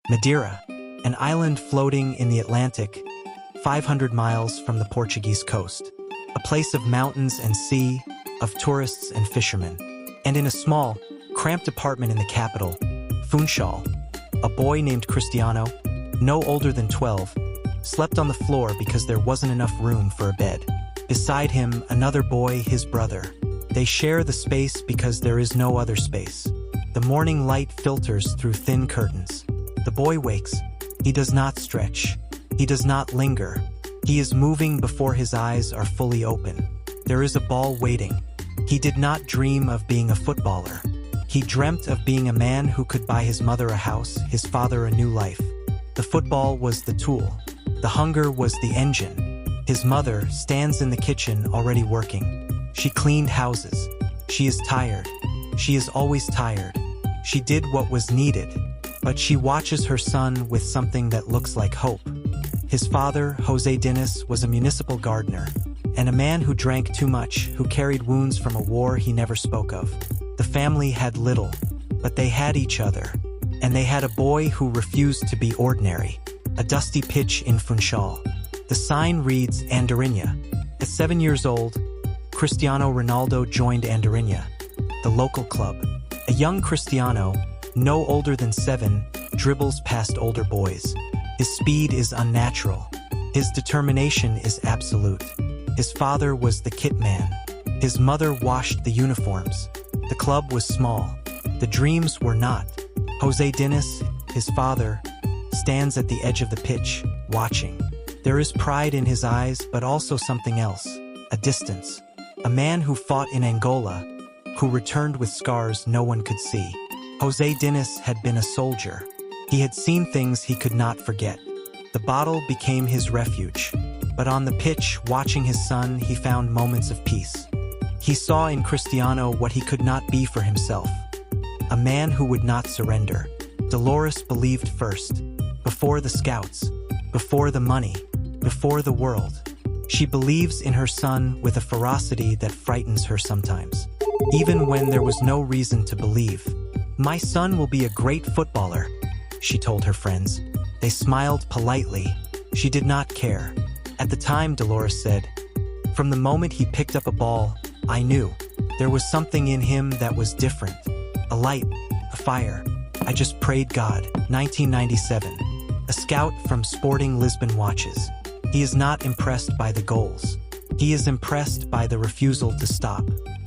Madeira, an island floating in the Atlantic, 500 miles from the Portuguese coast. A place of mountains and sea, of tourists and fishermen. And in a small, cramped apartment in the capital, Funchal, a boy named Cristiano, no older than 12, slept on the floor because there wasn't enough room for a bed. Beside him, another boy, his brother. They share the space because there is no other space. The morning light filters through thin curtains. The boy wakes. He does not stretch. He does not linger. He is moving before his eyes are fully open. There is a ball waiting. He did not dream of being a footballer. He dreamt of being a man who could buy his mother a house, his father a new life. The football was the tool. The hunger was the engine. His mother stands in the kitchen already working. She cleaned houses. She is tired. She is always tired. She did what was needed, but she watches her son with something that looks like hope. His father, José Dinis, was a municipal gardener, and a man who drank too much, who carried wounds from a war he never spoke of. The family had little, but they had each other, and they had a boy who refused to be ordinary, a dusty pitch in Funchal. The sign reads Andorinha. At 7 years old, Cristiano Ronaldo joined Andorinha, the local club. A young Cristiano, no older than 7, dribbles past older boys. His speed is unnatural. His determination is absolute. His father was the kit man. His mother washed the uniforms. The club was small. The dreams were not. José Dinis, his father, stands at the edge of the pitch, watching. There is pride in his eyes, but also something else, a distance. A man who fought in Angola, who returned with scars no one could see. José Dinis had been a soldier. He had seen things he could not forget. The bottle became his refuge. But on the pitch, watching his son, he found moments of peace. He saw in Cristiano what he could not be for himself. A man who would not surrender. Dolores believed first, before the scouts, before the money, before the world. She believes in her son with a ferocity that frightens her sometimes. Even when there was no reason to believe. "My son will be a great footballer," she told her friends. They smiled politely. She did not care. At the time, Dolores said, "From the moment he picked up a ball, I knew. There was something in him that was different. A light, a fire. I just prayed God." 1997. A scout from Sporting Lisbon watches. He is not impressed by the goals. He is impressed by the refusal to stop.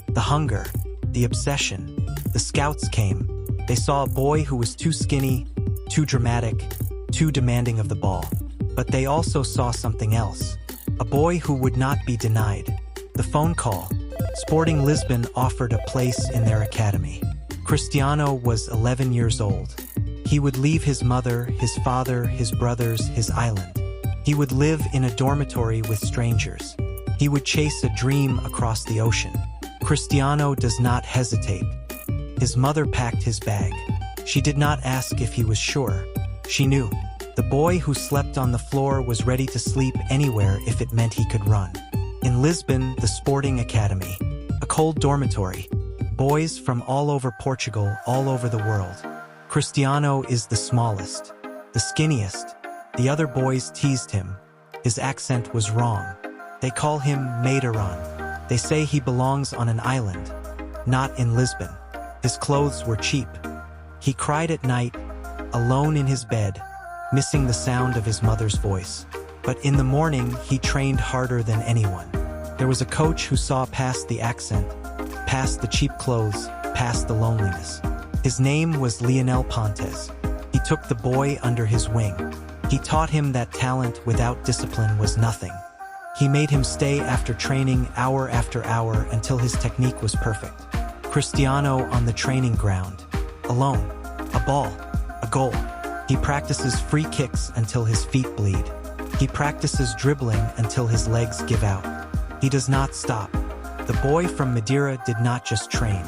The hunger, the obsession. The scouts came. They saw a boy who was too skinny, too dramatic, too demanding of the ball. But they also saw something else. A boy who would not be denied. The phone call. Sporting Lisbon offered a place in their academy. Cristiano was 11 years old. He would leave his mother, his father, his brothers, his island. He would live in a dormitory with strangers. He would chase a dream across the ocean. Cristiano does not hesitate. His mother packed his bag. She did not ask if he was sure. She knew. The boy who slept on the floor was ready to sleep anywhere if it meant he could run. In Lisbon, the Sporting Academy. A cold dormitory. Boys from all over Portugal, all over the world. Cristiano is the smallest, the skinniest. The other boys teased him. His accent was wrong. They call him Madeira. They say he belongs on an island, not in Lisbon. His clothes were cheap. He cried at night, alone in his bed, missing the sound of his mother's voice. But in the morning, he trained harder than anyone. There was a coach who saw past the accent, past the cheap clothes, past the loneliness. His name was Lionel Mess. He took the boy under his wing. He taught him that talent without discipline was nothing. He made him stay after training hour after hour until his technique was perfect. Cristiano on the training ground, alone, a ball, a goal. He practices free kicks until his feet bleed. He practices dribbling until his legs give out. He does not stop. The boy from Madeira did not just train.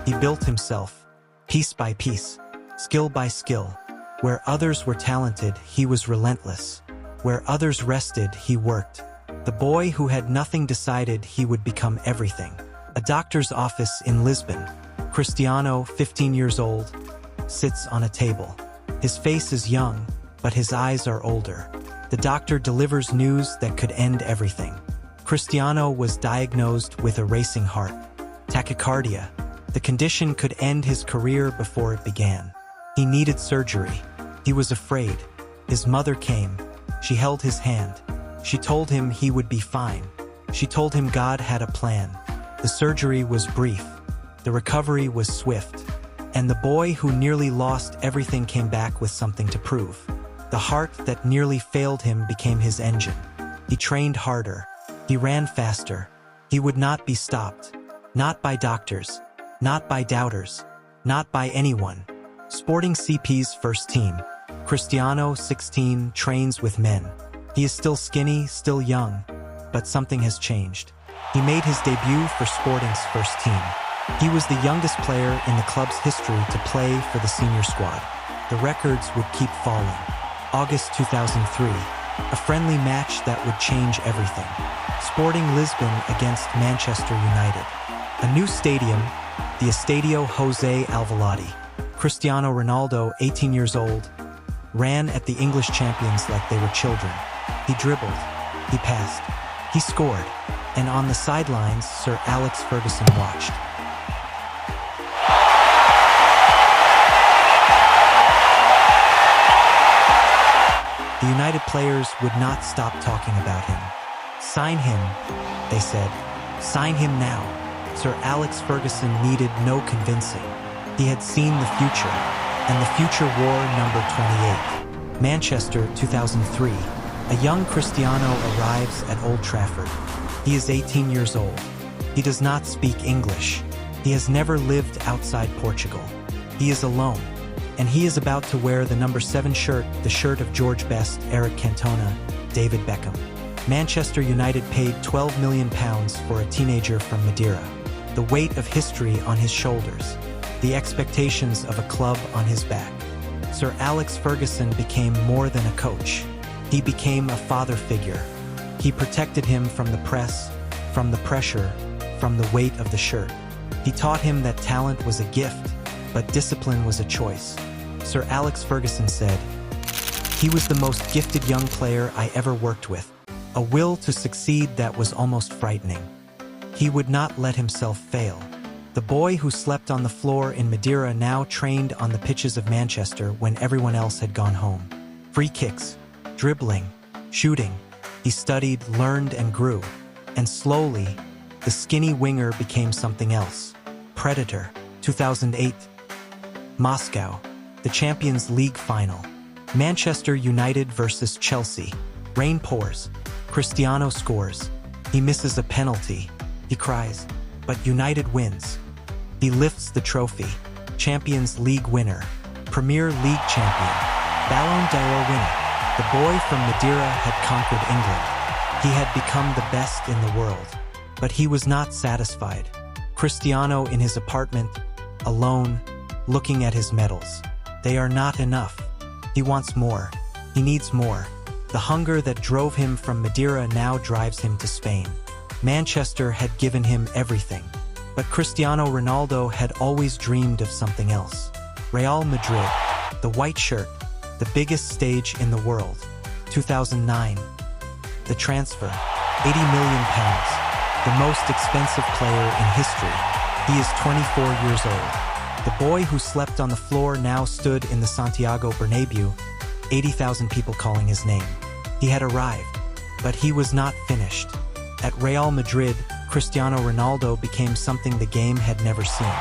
He built himself, piece by piece, skill by skill. Where others were talented, he was relentless. Where others rested, he worked. The boy who had nothing decided he would become everything. A doctor's office in Lisbon. Cristiano, 15 years old, sits on a table. His face is young, but his eyes are older. The doctor delivers news that could end everything. Cristiano was diagnosed with a racing heart, tachycardia. The condition could end his career before it began. He needed surgery. He was afraid. His mother came. She held his hand. She told him he would be fine. She told him God had a plan. The surgery was brief. The recovery was swift. And the boy who nearly lost everything came back with something to prove. The heart that nearly failed him became his engine. He trained harder. He ran faster. He would not be stopped. Not by doctors. Not by doubters. Not by anyone. Sporting CP's first team. Cristiano, 16, trains with men. He is still skinny, still young, but something has changed. He made his debut for Sporting's first team. He was the youngest player in the club's history to play for the senior squad. The records would keep falling. August 2003, a friendly match that would change everything. Sporting Lisbon against Manchester United. A new stadium, the Estadio José Alvalade. Cristiano Ronaldo, 18 years old, ran at the English champions like they were children. He dribbled, he passed, he scored, and on the sidelines, Sir Alex Ferguson watched. The United players would not stop talking about him. Sign him, they said. Sign him now. Sir Alex Ferguson needed no convincing. He had seen the future, and the future wore number 28. Manchester, 2003. A young Cristiano arrives at Old Trafford. He is 18 years old. He does not speak English. He has never lived outside Portugal. He is alone, and he is about to wear the number 7 shirt, the shirt of George Best, Eric Cantona, David Beckham. Manchester United paid £12 million for a teenager from Madeira. The weight of history on his shoulders. The expectations of a club on his back. Sir Alex Ferguson became more than a coach. He became a father figure. He protected him from the press, from the pressure, from the weight of the shirt. He taught him that talent was a gift, but discipline was a choice. Sir Alex Ferguson said, "He was the most gifted young player I ever worked with. A will to succeed that was almost frightening. He would not let himself fail." The boy who slept on the floor in Madeira now trained on the pitches of Manchester when everyone else had gone home. Free kicks, dribbling, shooting. He studied, learned, and grew. And slowly, the skinny winger became something else. Predator, 2008. Moscow, the Champions League final. Manchester United versus Chelsea. Rain pours. Cristiano scores. He misses a penalty. He cries. But United wins. He lifts the trophy. Champions League winner. Premier League champion. Ballon d'Or winner. The boy from Madeira had conquered England. He had become the best in the world. But he was not satisfied. Cristiano in his apartment, alone, looking at his medals. They are not enough. He wants more. He needs more. The hunger that drove him from Madeira now drives him to Spain. Manchester had given him everything. But Cristiano Ronaldo had always dreamed of something else. Real Madrid, the white shirt, the biggest stage in the world. 2009. The transfer, £80 million, the most expensive player in history. He is 24 years old. The boy who slept on the floor now stood in the Santiago Bernabeu, 80,000 people calling his name. He had arrived, but he was not finished. At Real Madrid, Cristiano Ronaldo became something the game had never seen.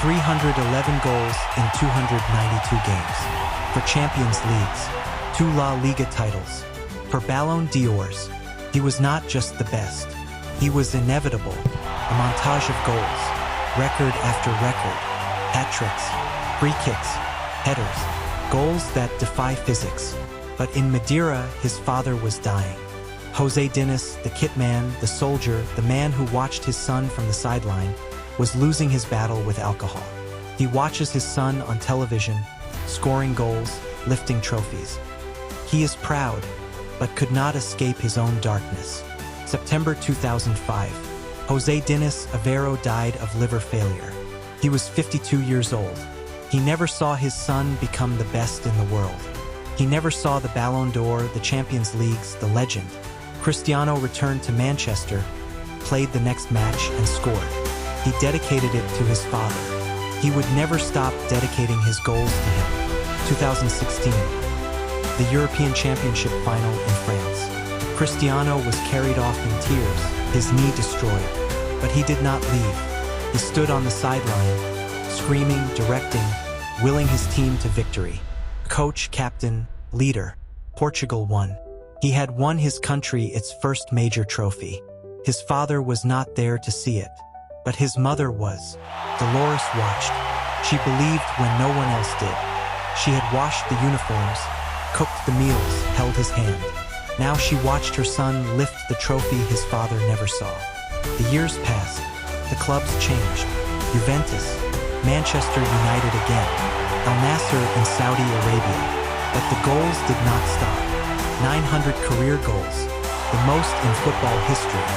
311 goals in 292 games. For Champions Leagues, 2 La Liga titles. For Ballon d'Ors, he was not just the best. He was inevitable. A montage of goals, record after record, hat-tricks, free kicks, headers, goals that defy physics. But in Madeira, his father was dying. José Dinis, the kit man, the soldier, the man who watched his son from the sideline, was losing his battle with alcohol. He watches his son on television, scoring goals, lifting trophies. He is proud, but could not escape his own darkness. September 2005. José Dinis Aveiro died of liver failure. He was 52 years old. He never saw his son become the best in the world. He never saw the Ballon d'Or, the Champions Leagues, the legend. Cristiano returned to Manchester, played the next match, and scored. He dedicated it to his father. He would never stop dedicating his goals to him. 2016, the European Championship final in France. Cristiano was carried off in tears, his knee destroyed. But he did not leave. He stood on the sideline, screaming, directing, willing his team to victory. Coach, captain, leader. Portugal won. He had won his country its first major trophy. His father was not there to see it, but his mother was. Dolores watched. She believed when no one else did. She had washed the uniforms, cooked the meals, held his hand. Now she watched her son lift the trophy his father never saw. The years passed. The clubs changed. Juventus, Manchester United again, Al Nassr in Saudi Arabia. But the goals did not stop. 900 career goals, the most in football history.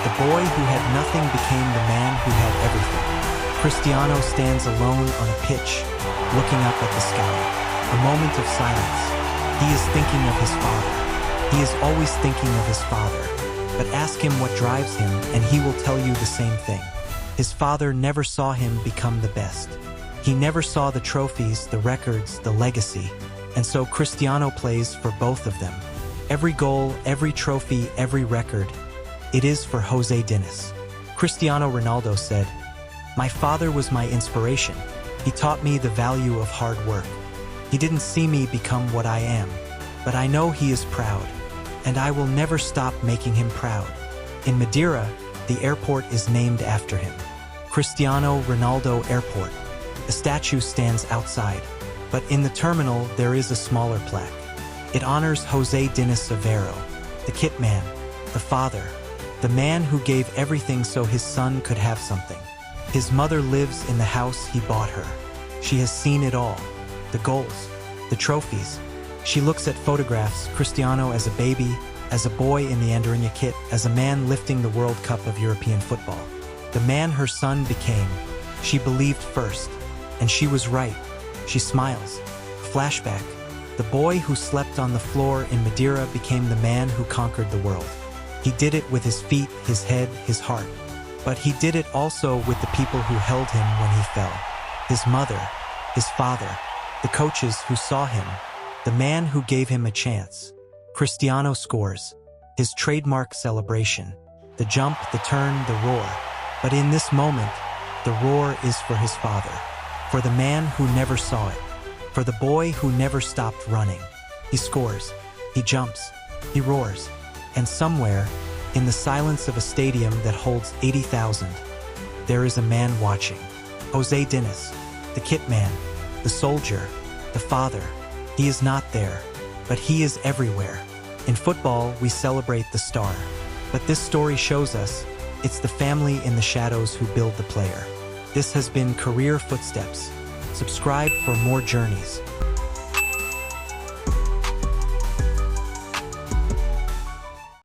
The boy who had nothing became the man who had everything. Cristiano stands alone on a pitch, looking up at the sky. A moment of silence. He is thinking of his father. He is always thinking of his father. But ask him what drives him, and he will tell you the same thing. His father never saw him become the best. He never saw the trophies, the records, the legacy. And so Cristiano plays for both of them. Every goal, every trophy, every record. It is for José Dinis. Cristiano Ronaldo said, "My father was my inspiration. He taught me the value of hard work. He didn't see me become what I am, but I know he is proud, and I will never stop making him proud." In Madeira, the airport is named after him. Cristiano Ronaldo Airport. A statue stands outside, but in the terminal there is a smaller plaque. It honors José Dinis Aveiro, the kit man, the father, the man who gave everything so his son could have something. His mother lives in the house he bought her. She has seen it all. The goals, the trophies. She looks at photographs, Cristiano as a baby, as a boy in the Andorinha kit, as a man lifting the World Cup of European football. The man her son became. She believed first, and she was right. She smiles. Flashback. The boy who slept on the floor in Madeira became the man who conquered the world. He did it with his feet, his head, his heart. But he did it also with the people who held him when he fell. His mother, his father, the coaches who saw him, the man who gave him a chance. Cristiano scores. His trademark celebration. The jump, the turn, the roar. But in this moment, the roar is for his father. For the man who never saw it. For the boy who never stopped running. He scores. He jumps. He roars. And somewhere, in the silence of a stadium that holds 80,000, there is a man watching. José Dinis, the kit man, the soldier, the father. He is not there, but he is everywhere. In football, we celebrate the star. But this story shows us it's the family in the shadows who build the player. This has been Career Footsteps. Subscribe for more journeys.